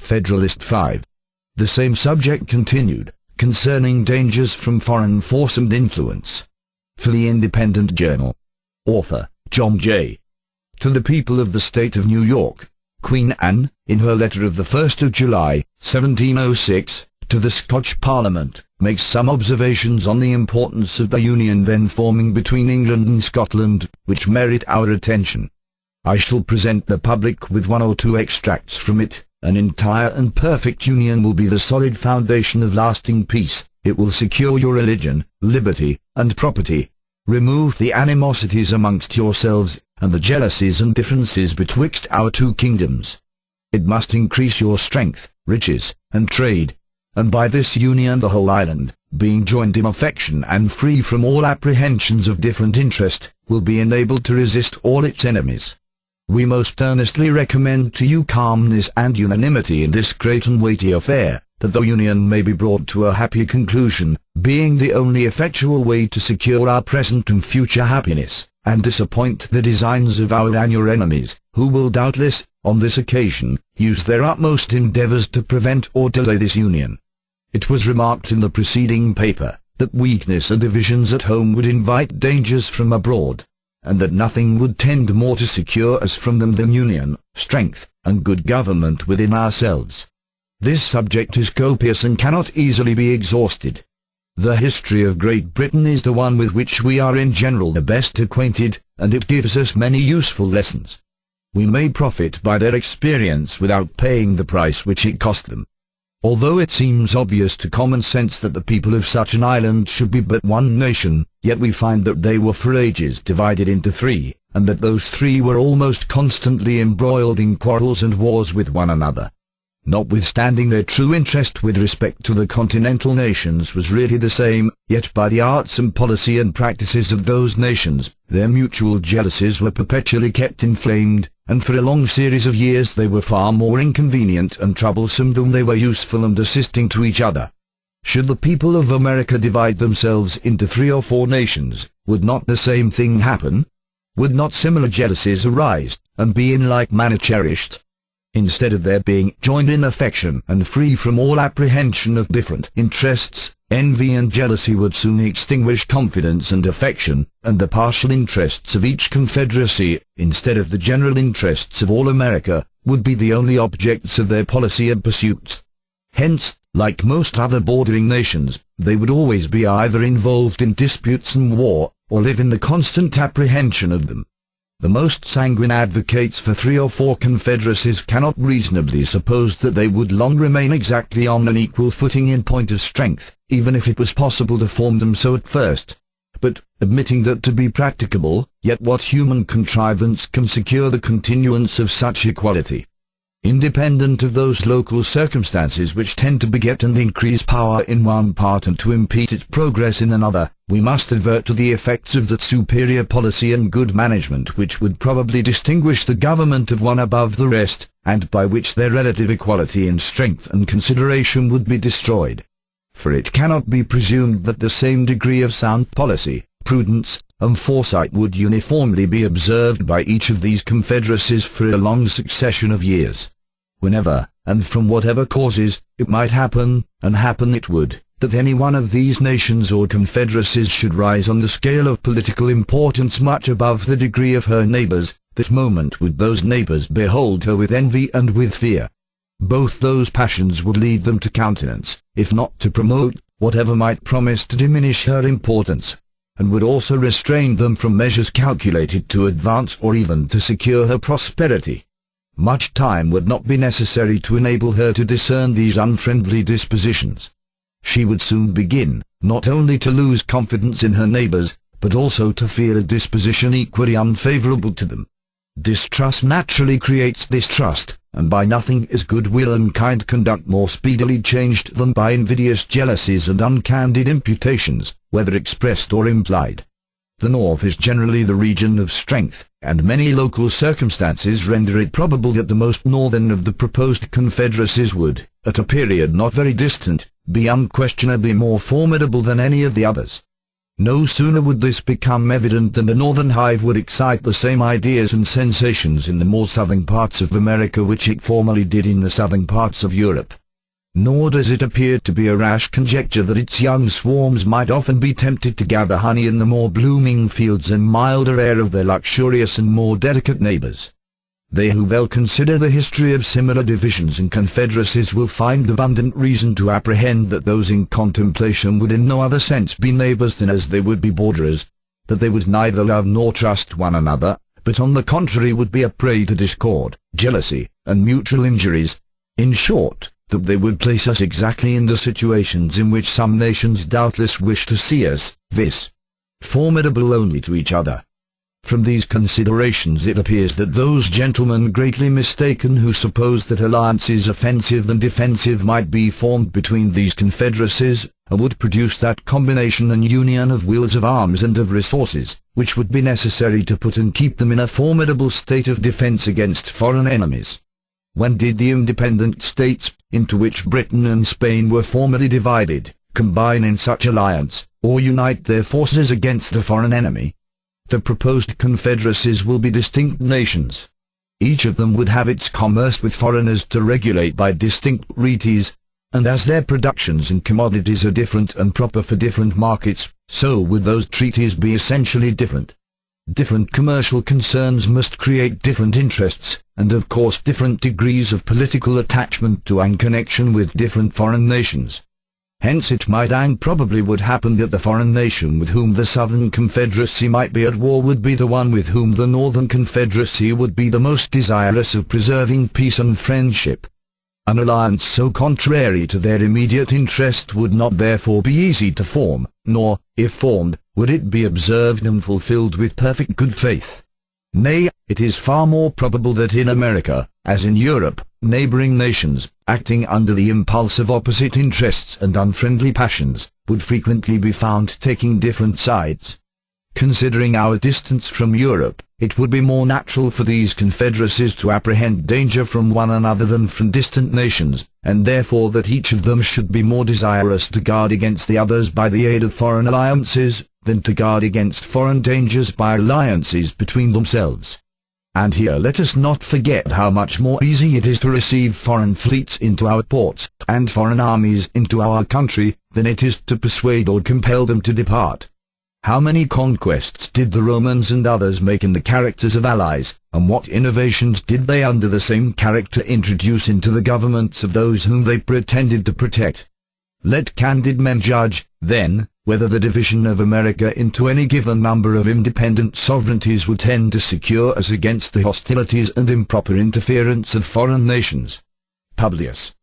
Federalist 5. The same subject continued, concerning dangers from foreign force and influence. For the Independent Journal. Author, John J. To the people of the state of New York, Queen Anne, in her letter of the 1st of July, 1706, to the Scotch Parliament, makes some observations on the importance of the union then forming between England and Scotland, which merit our attention. I shall present the public with one or two extracts from it. An entire and perfect union will be the solid foundation of lasting peace. It will secure your religion, liberty, and property. Remove the animosities amongst yourselves, and the jealousies and differences betwixt our two kingdoms. It must increase your strength, riches, and trade. And by this union the whole island, being joined in affection and free from all apprehensions of different interest, will be enabled to resist all its enemies. We most earnestly recommend to you calmness and unanimity in this great and weighty affair, that the union may be brought to a happy conclusion, being the only effectual way to secure our present and future happiness, and disappoint the designs of our and your enemies, who will doubtless, on this occasion, use their utmost endeavors to prevent or delay this union. It was remarked in the preceding paper, that weakness and divisions at home would invite dangers from abroad, and that nothing would tend more to secure us from them than union, strength, and good government within ourselves. This subject is copious and cannot easily be exhausted. The history of Great Britain is the one with which we are in general the best acquainted, and it gives us many useful lessons. We may profit by their experience without paying the price which it cost them. Although it seems obvious to common sense that the people of such an island should be but one nation, yet we find that they were for ages divided into three, and that those three were almost constantly embroiled in quarrels and wars with one another. Notwithstanding their true interest with respect to the continental nations was really the same, yet by the arts and policy and practices of those nations, their mutual jealousies were perpetually kept inflamed, and for a long series of years they were far more inconvenient and troublesome than they were useful and assisting to each other. Should the people of America divide themselves into 3 or 4 nations, would not the same thing happen? Would not similar jealousies arise, and be in like manner cherished? Instead of their being joined in affection and free from all apprehension of different interests, envy and jealousy would soon extinguish confidence and affection, and the partial interests of each confederacy, instead of the general interests of all America, would be the only objects of their policy and pursuits. Hence, like most other bordering nations, they would always be either involved in disputes and war, or live in the constant apprehension of them. The most sanguine advocates for 3 or 4 confederacies cannot reasonably suppose that they would long remain exactly on an equal footing in point of strength, even if it was possible to form them so at first. But, admitting that to be practicable, yet what human contrivance can secure the continuance of such equality? Independent of those local circumstances which tend to beget and increase power in one part and to impede its progress in another, we must advert to the effects of that superior policy and good management which would probably distinguish the government of one above the rest, and by which their relative equality in strength and consideration would be destroyed. For it cannot be presumed that the same degree of sound policy, prudence, and foresight would uniformly be observed by each of these confederacies for a long succession of years. Whenever, and from whatever causes, it might happen, and happen it would, that any one of these nations or confederacies should rise on the scale of political importance much above the degree of her neighbors, that moment would those neighbors behold her with envy and with fear. Both those passions would lead them to countenance, if not to promote, whatever might promise to diminish her importance, and would also restrain them from measures calculated to advance or even to secure her prosperity. Much time would not be necessary to enable her to discern these unfriendly dispositions. She would soon begin, not only to lose confidence in her neighbors, but also to feel a disposition equally unfavorable to them. Distrust naturally creates distrust, and by nothing is goodwill and kind conduct more speedily changed than by invidious jealousies and uncandid imputations, whether expressed or implied. The North is generally the region of strength, and many local circumstances render it probable that the most northern of the proposed confederacies would, at a period not very distant, be unquestionably more formidable than any of the others. No sooner would this become evident than the northern hive would excite the same ideas and sensations in the more southern parts of America which it formerly did in the southern parts of Europe. Nor does it appear to be a rash conjecture that its young swarms might often be tempted to gather honey in the more blooming fields and milder air of their luxurious and more delicate neighbors. They who well consider the history of similar divisions and confederacies will find abundant reason to apprehend that those in contemplation would in no other sense be neighbors than as they would be borderers, that they would neither love nor trust one another, but on the contrary would be a prey to discord, jealousy, and mutual injuries. In short, that they would place us exactly in the situations in which some nations doubtless wish to see us, viz., formidable only to each other. From these considerations it appears that those gentlemen greatly mistaken who suppose that alliances offensive and defensive might be formed between these confederacies, would produce that combination and union of wills of arms and of resources, which would be necessary to put and keep them in a formidable state of defense against foreign enemies. When did the independent states, into which Britain and Spain were formerly divided, combine in such alliance, or unite their forces against a foreign enemy? The proposed confederacies will be distinct nations. Each of them would have its commerce with foreigners to regulate by distinct treaties, and as their productions and commodities are different and proper for different markets, so would those treaties be essentially different. Different commercial concerns must create different interests, and of course different degrees of political attachment to and connection with different foreign nations. Hence it might and probably would happen that the foreign nation with whom the Southern Confederacy might be at war would be the one with whom the Northern Confederacy would be the most desirous of preserving peace and friendship. An alliance so contrary to their immediate interest would not therefore be easy to form, nor, if formed, would it be observed and fulfilled with perfect good faith. Nay, it is far more probable that in America, as in Europe, neighboring nations, acting under the impulse of opposite interests and unfriendly passions, would frequently be found taking different sides. Considering our distance from Europe, it would be more natural for these confederacies to apprehend danger from one another than from distant nations, and therefore that each of them should be more desirous to guard against the others by the aid of foreign alliances, than to guard against foreign dangers by alliances between themselves. And here let us not forget how much more easy it is to receive foreign fleets into our ports, and foreign armies into our country, than it is to persuade or compel them to depart. How many conquests did the Romans and others make in the characters of allies, and what innovations did they under the same character introduce into the governments of those whom they pretended to protect? Let candid men judge, then, whether the division of America into any given number of independent sovereignties would tend to secure us against the hostilities and improper interference of foreign nations. Publius.